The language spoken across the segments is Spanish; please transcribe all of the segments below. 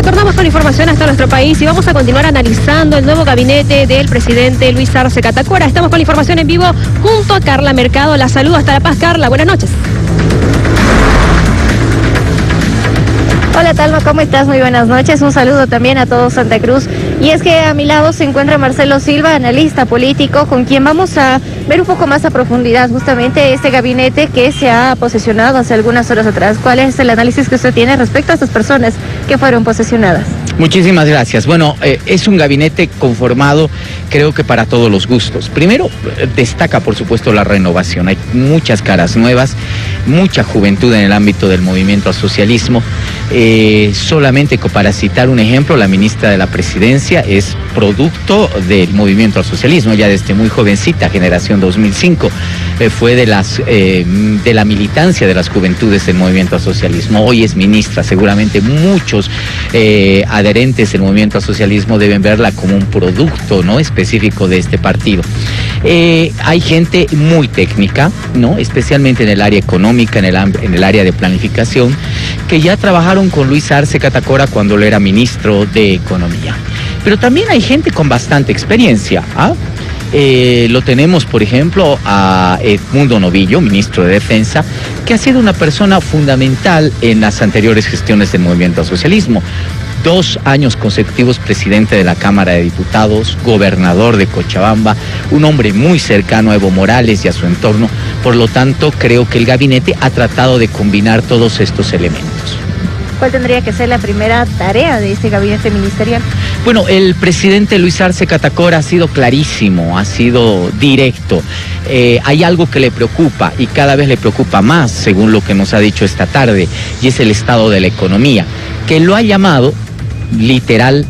Retornamos con información hasta nuestro país y vamos a continuar analizando el nuevo gabinete del presidente Luis Arce Catacora. Estamos con la información en vivo junto a Carla Mercado. La saludo hasta La Paz. Carla, buenas noches. Hola Talma, ¿cómo estás? Muy buenas noches. Un saludo también a todo Santa Cruz. Y es que a mi lado se encuentra Marcelo Silva, analista político, con quien vamos a ver un poco más a profundidad justamente este gabinete que se ha posesionado hace algunas horas atrás. ¿Cuál es el análisis que usted tiene respecto a estas personas que fueron posesionadas? Muchísimas gracias. Bueno, es un gabinete conformado, creo que para todos los gustos. Primero, destaca por supuesto la renovación. Hay muchas caras nuevas, mucha juventud en el ámbito del movimiento al socialismo. Solamente para citar un ejemplo, la ministra de la Presidencia es producto del movimiento al socialismo, ya desde muy jovencita, generación 2005, fue de la militancia de las juventudes del movimiento al socialismo. Hoy es ministra. Seguramente muchos adherentes del movimiento al socialismo deben verla como un producto, ¿no?, específico de este partido. Hay gente muy técnica, ¿no?, especialmente en el área económica, en el área de planificación, que ya trabajaron con Luis Arce Catacora cuando él era ministro de Economía. Pero también hay gente con bastante experiencia, ¿ah? Lo tenemos, por ejemplo, a Edmundo Novillo, ministro de Defensa, que ha sido una persona fundamental en las anteriores gestiones del movimiento al socialismo. 2 años consecutivos presidente de la Cámara de Diputados, gobernador de Cochabamba, un hombre muy cercano a Evo Morales y a su entorno. Por lo tanto, creo que el gabinete ha tratado de combinar todos estos elementos. ¿Cuál tendría que ser la primera tarea de este gabinete ministerial? Bueno, el presidente Luis Arce Catacora ha sido clarísimo, ha sido directo. Hay algo que le preocupa y cada vez le preocupa más, según lo que nos ha dicho esta tarde, y es el estado de la economía, que lo ha llamado literal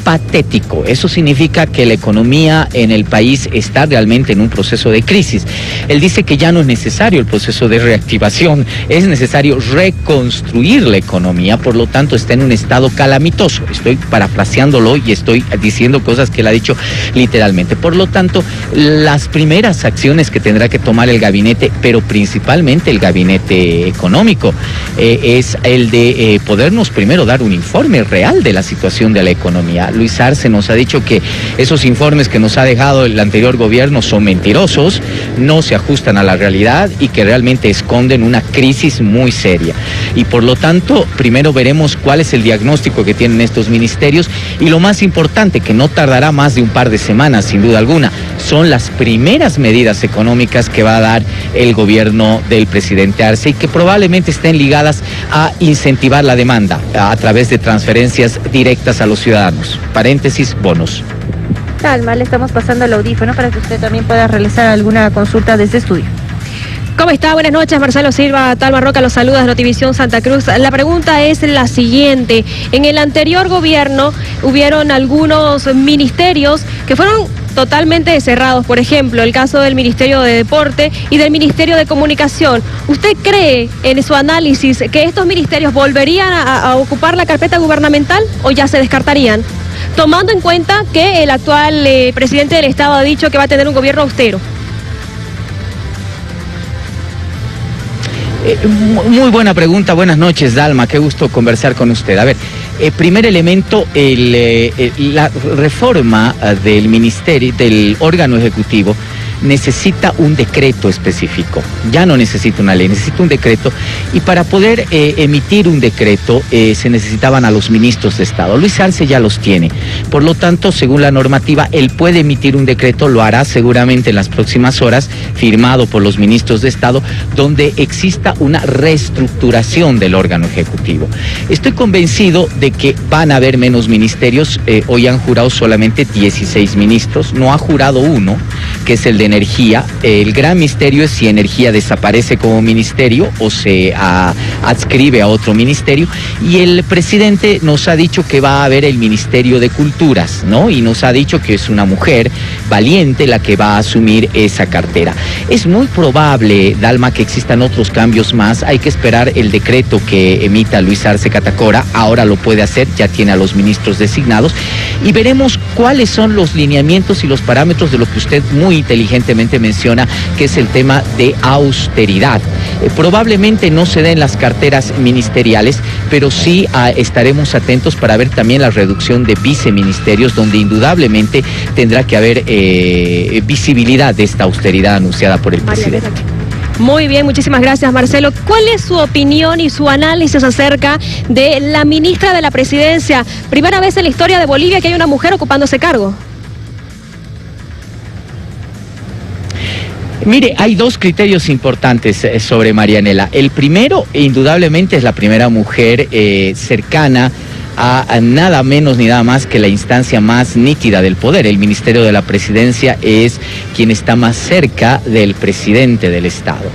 patético. Eso significa que la economía en el país está realmente en un proceso de crisis. Él dice que ya no es necesario el proceso de reactivación, es necesario reconstruir la economía, por lo tanto está en un estado calamitoso. Estoy parafraseándolo y estoy diciendo cosas que él ha dicho literalmente. Por lo tanto, las primeras acciones que tendrá que tomar el gabinete, pero principalmente el gabinete económico, es el de podernos primero dar un informe real de la situación de la economía. Luis Arce nos ha dicho que esos informes que nos ha dejado el anterior gobierno son mentirosos, no se ajustan a la realidad y que realmente esconden una crisis muy seria. Y por lo tanto, primero veremos cuál es el diagnóstico que tienen estos ministerios y lo más importante, que no tardará más de un par de semanas, sin duda alguna, son las primeras medidas económicas que va a dar el gobierno del presidente Arce y que probablemente estén ligadas a incentivar la demanda a través de transferencias directas a los ciudadanos. Paréntesis, bonos. Talma, le estamos pasando el audífono para que usted también pueda realizar alguna consulta desde estudio. ¿Cómo está? Buenas noches, Marcelo Silva, Talma Roca, los saluda, Notivisión Santa Cruz. La pregunta es la siguiente. En el anterior gobierno hubieron algunos ministerios que fueron totalmente cerrados, por ejemplo, el caso del Ministerio de Deporte y del Ministerio de Comunicación. ¿Usted cree, en su análisis, que estos ministerios volverían a ocupar la carpeta gubernamental o ya se descartarían? Tomando en cuenta que el actual presidente del Estado ha dicho que va a tener un gobierno austero. Muy buena pregunta, buenas noches, Dalma, qué gusto conversar con usted. A ver, primer elemento, la reforma del ministerio, del órgano ejecutivo, necesita un decreto específico, ya no necesita una ley, necesita un decreto, y para poder emitir un decreto se necesitaban a los ministros de Estado. Luis Arce ya los tiene, por lo tanto, según la normativa, él puede emitir un decreto, lo hará seguramente en las próximas horas, firmado por los ministros de Estado, donde exista una reestructuración del órgano ejecutivo. Estoy convencido de que van a haber menos ministerios. Hoy han jurado solamente 16 ministros, no ha jurado uno, que es el de Energía. El gran misterio es si Energía desaparece como ministerio o se adscribe a otro ministerio, y el presidente nos ha dicho que va a haber el Ministerio de Culturas, ¿no? Y nos ha dicho que es una mujer valiente la que va a asumir esa cartera. Es muy probable, Dalma, que existan otros cambios más. Hay que esperar el decreto que emita Luis Arce Catacora, ahora lo puede hacer, ya tiene a los ministros designados, y veremos cuáles son los lineamientos y los parámetros de lo que usted muy inteligentemente menciona, que es el tema de austeridad. Probablemente no se den las carteras ministeriales, pero sí estaremos atentos para ver también la reducción de viceministerios, donde indudablemente tendrá que haber visibilidad de esta austeridad anunciada por el presidente. Muy bien, muchísimas gracias, Marcelo. ¿Cuál es su opinión y su análisis acerca de la ministra de la Presidencia? Primera vez en la historia de Bolivia que hay una mujer ocupando ese cargo. Mire, hay dos criterios importantes sobre Marianela. El primero, indudablemente, es la primera mujer cercana a nada menos ni nada más que la instancia más nítida del poder. El Ministerio de la Presidencia es quien está más cerca del presidente del Estado.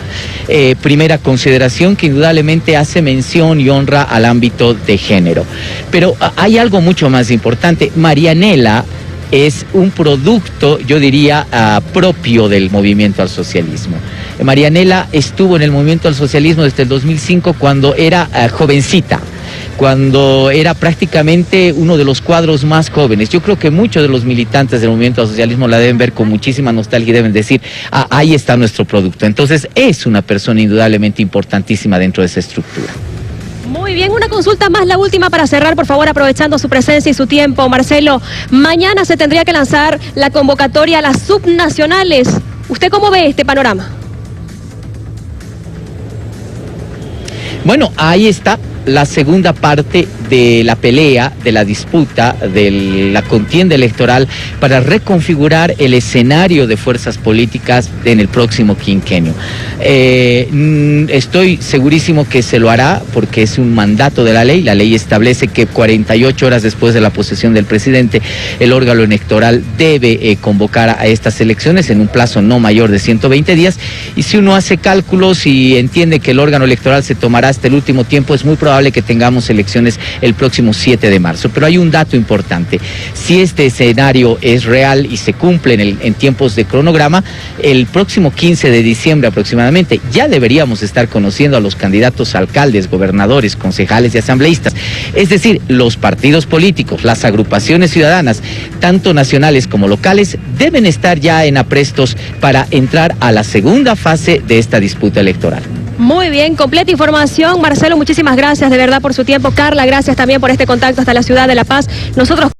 Primera consideración, que indudablemente hace mención y honra al ámbito de género. Pero hay algo mucho más importante. Marianela es un producto, yo diría, propio del movimiento al socialismo. Marianela estuvo en el movimiento al socialismo desde el 2005, cuando era jovencita, cuando era prácticamente uno de los cuadros más jóvenes. Yo creo que muchos de los militantes del movimiento al socialismo la deben ver con muchísima nostalgia y deben decir, ahí está nuestro producto. Entonces es una persona indudablemente importantísima dentro de esa estructura. Muy bien, una consulta más, la última para cerrar, por favor, aprovechando su presencia y su tiempo. Marcelo, mañana se tendría que lanzar la convocatoria a las subnacionales. ¿Usted cómo ve este panorama? Bueno, ahí está la segunda parte de la pelea, de la disputa, de la contienda electoral para reconfigurar el escenario de fuerzas políticas en el próximo quinquenio. Estoy segurísimo que se lo hará, porque es un mandato de la ley. La ley establece que 48 horas después de la posesión del presidente, el órgano electoral debe convocar a estas elecciones en un plazo no mayor de 120 días. Y si uno hace cálculos y entiende que el órgano electoral se tomará hasta el último tiempo, es muy probable que tengamos elecciones el próximo 7 de marzo. Pero hay un dato importante: si este escenario es real y se cumple en tiempos de cronograma, el próximo 15 de diciembre aproximadamente ya deberíamos estar conociendo a los candidatos a alcaldes, gobernadores, concejales y asambleístas. Es decir, los partidos políticos, las agrupaciones ciudadanas, tanto nacionales como locales, deben estar ya en aprestos para entrar a la segunda fase de esta disputa electoral. Muy bien, completa información. Marcelo, muchísimas gracias de verdad por su tiempo. Carla, gracias también por este contacto hasta la ciudad de La Paz. Nosotros